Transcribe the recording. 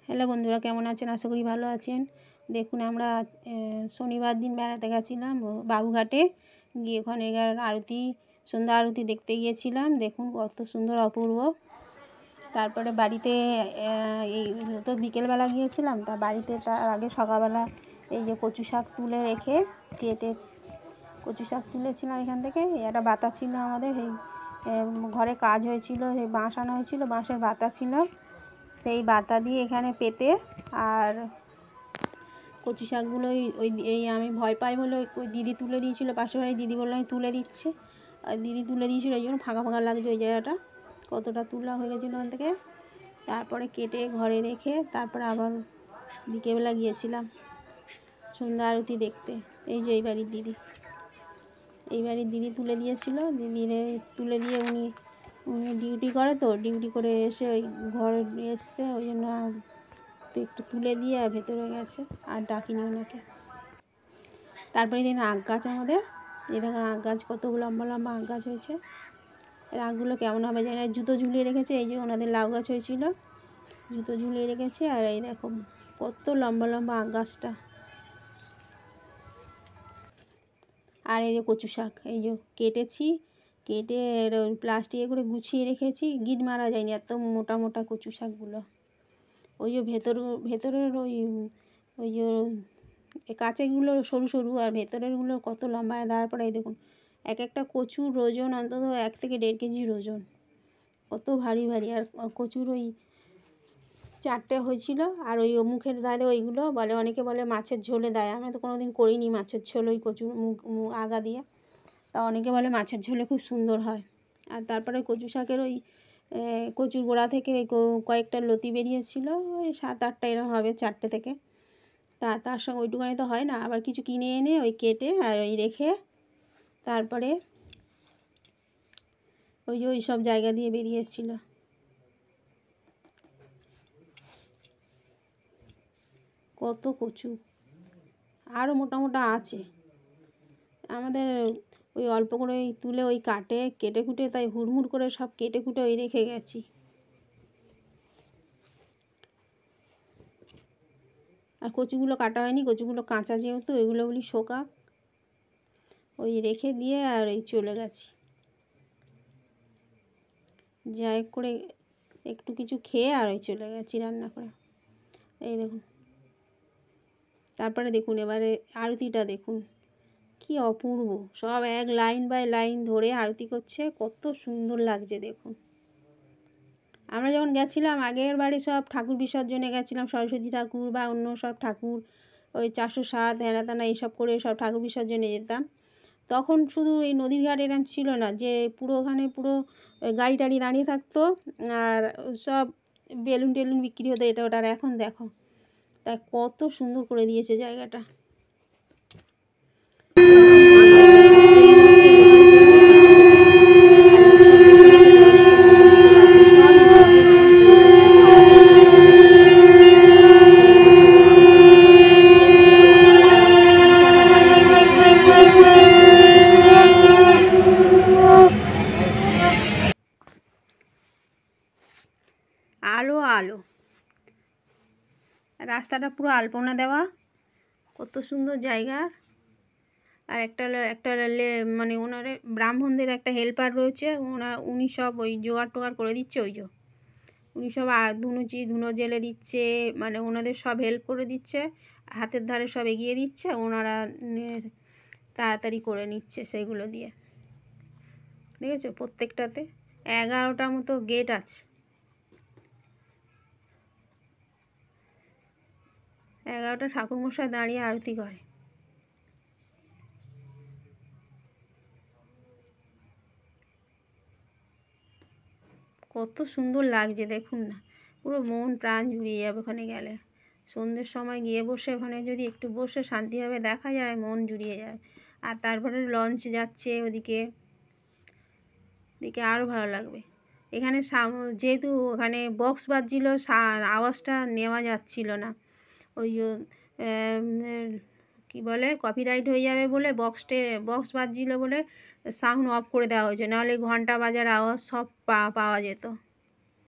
Hello বন্ধুরা, কেমন আছেন? আশা করি ভালো আছেন। দেখুন, আমরা শনিবার দিন বেড়াতে গেছিলাম বাবুঘাটে। গিয়ে ওখানে আরতি, সন্ধ্যা আরতি দেখতে গিয়েছিলাম। দেখুন কত সুন্দর, অপূর্ব। তারপরে বাড়িতে এই তো বিকেলবেলা গিয়েছিলাম, তা বাড়িতে তার আগে সকালবেলা এই যে কচু শাক তুলে রেখে কেটে কচু শাক তুলেছিলাম এখান থেকে। একটা বাতা ছিল আমাদের, এই ঘরে কাজ হয়েছিল, সেই বাঁশ আনা হয়েছিল, বাঁশের বাতা ছিল, সেই বাতা দিয়ে এখানে পেতে আর কচু শাকগুলো এই আমি ভয় পাই বলে ওই দিদি তুলে দিয়েছিল, পাশের বাড়ি দিদি বললো আমি তুলে দিচ্ছে, আর দিদি তুলে দিয়েছিল, ওই জন্য ফাঁকা ফাঁকা লাগছে ওই জায়গাটা। কতটা তোলা হয়ে গেছিলো ওখান থেকে। তারপরে কেটে ঘরে রেখে তারপরে আবার বিকেলবেলা গিয়েছিলাম সন্ধ্যা আরতি দেখতে। এই যে এই বাড়ির দিদি তুলে দিয়েছিল, দিদিরে তুলে দিয়ে উনি ডিউটি করে, তো ডিউটি করে এসে ওই ঘরে এসছে, ওই জন্য তো একটু তুলে দিয়ে আর ভেতরে গেছে, আর ডাকিনি ওনাকে। তারপরে দিন আখ গাছ আমাদের, এই দেখুন আখ গাছ কত লম্বা লম্বা আখ গাছ হয়েছে। এর আখগুলো কেমন হবে জানি না। জুতো ঝুলিয়ে রেখেছে, এই যে ওনাদের লাউ গাছ হয়েছিল, জুতো ঝুলিয়ে রেখেছে। আর এই দেখো কত লম্বা লম্বা আখ গাছটা। আর এই যে কচু শাক, এই যে কেটে প্লাস্টিকে করে গুছিয়ে রেখেছি, গিট মারা যায়নি, এত মোটা মোটা কচু শাকগুলো। ওই যে ভেতরের ওই যে কাঁচেগুলো সরু সরু, আর ভেতরেরগুলো কত লম্বা। তারপরে এই দেখুন এক একটা কচুর ওজন অন্তত 1 থেকে 1.5 কেজির ওজন, কত ভারী ভারী। আর কচুর ওই 4টে হয়েছিল। আর ওই মুখের ধারে ওইগুলো বলে, অনেকে বলে মাছের ঝোলে দেয়, আমরা তো কোনোদিন করিনি মাছের ঝোল ওই কচুর মুখ আগা দিয়ে, তা অনেকে বলে মাছের ঝোলে খুব সুন্দর হয়। আর তারপরে কচু শাকের ওই কচুর গোড়া থেকে কয়েকটা লতি বেরিয়েছিল, ওই 7-8টা এরকম হবে 4টে থেকে। তার সঙ্গে ওইটুকানি তো হয় না, আবার কিছু কিনে এনে ওই কেটে আর ওই রেখে তারপরে ওই যে ওই সব জায়গা দিয়ে বেরিয়ে এসেছিল। কত কচু আরও মোটা মোটা আছে আমাদের। ওই অল্প করে তুলে ওই কেটে কুটে, তাই হুড়মুড় করে সব কেটে কুটে ওই রেখে গেছি। আর কচুগুলো কাটা হয়নি, কচুগুলো কাঁচা যেহেতু, ওইগুলো বলি শোকা, ওই রেখে দিয়ে আর ওই চলে গেছি। যাই করে একটু কিছু খেয়ে আর ওই চলে গেছি রান্না করে। এই দেখুন, তারপরে দেখুন এবারে আরতিটা দেখুন কি অপূর্ব, সব এক লাইন বাই লাইন ধরে আরতি করছে, কত সুন্দর লাগছে দেখুন। আমরা যখন গেছিলাম আগের বাড়ি সব ঠাকুর বিসর্জনে গেছিলাম, সরস্বতী ঠাকুর বা অন্য সব ঠাকুর, ওই 407 হেনা তেনা এইসব করে সব ঠাকুর বিসর্জনে যেতাম, তখন শুধু এই নদীর ঘাট এরকম ছিল না যে পুরো ওখানে পুরো গাড়ি টাড়ি দাঁড়িয়ে থাকতো আর সব বেলুন টেলুন বিক্রি হতো এটা ওটা। এখন দেখো তা কত সুন্দর করে দিয়েছে জায়গাটা। আলো আলো, রাস্তাটা পুরো আলপনা দেওয়া, কত সুন্দর জায়গা। আর একটা মানে ওনার ব্রাহ্মণদের একটা হেল্পার রয়েছে, উনি সব ওই জোগাড় টোগাড় করে দিচ্ছে। ওই যে উনি সব আর ধুনো জেলে দিচ্ছে, মানে ওনাদের সব হেল্প করে দিচ্ছে, হাতের ধারে সব এগিয়ে দিচ্ছে, ওনারা তাড়াতাড়ি করে নিচ্ছে সেগুলো দিয়ে। দেখেছো প্রত্যেকটাতে 11টা মতো গেট আছে, 11টা ঠাকুরমশাই দাঁড়িয়ে আরতি করে। কত সুন্দর লাগছে দেখুন না, পুরো মন প্রাণ জুড়িয়ে যাবে ওখানে গেলে। সন্ধ্যের সময় গিয়ে বসে ওখানে যদি একটু বসে শান্তিভাবে দেখা যায়, মন জুড়িয়ে যায়। আর তারপরে লঞ্চ যাচ্ছে ওদিকে আরও ভালো লাগবে। এখানে যেহেতু ওখানে বক্স বাজছিল, আওয়াজটা নেওয়া যাচ্ছিল না, ওই কী বলে কপিরাইট হয়ে যাবে বলে বক্স বাজছিল বলে সাউন্ড অফ করে দেওয়া হয়েছে, নাহলে ঘন্টা বাজার আওয়াজ সব পাওয়া যেত।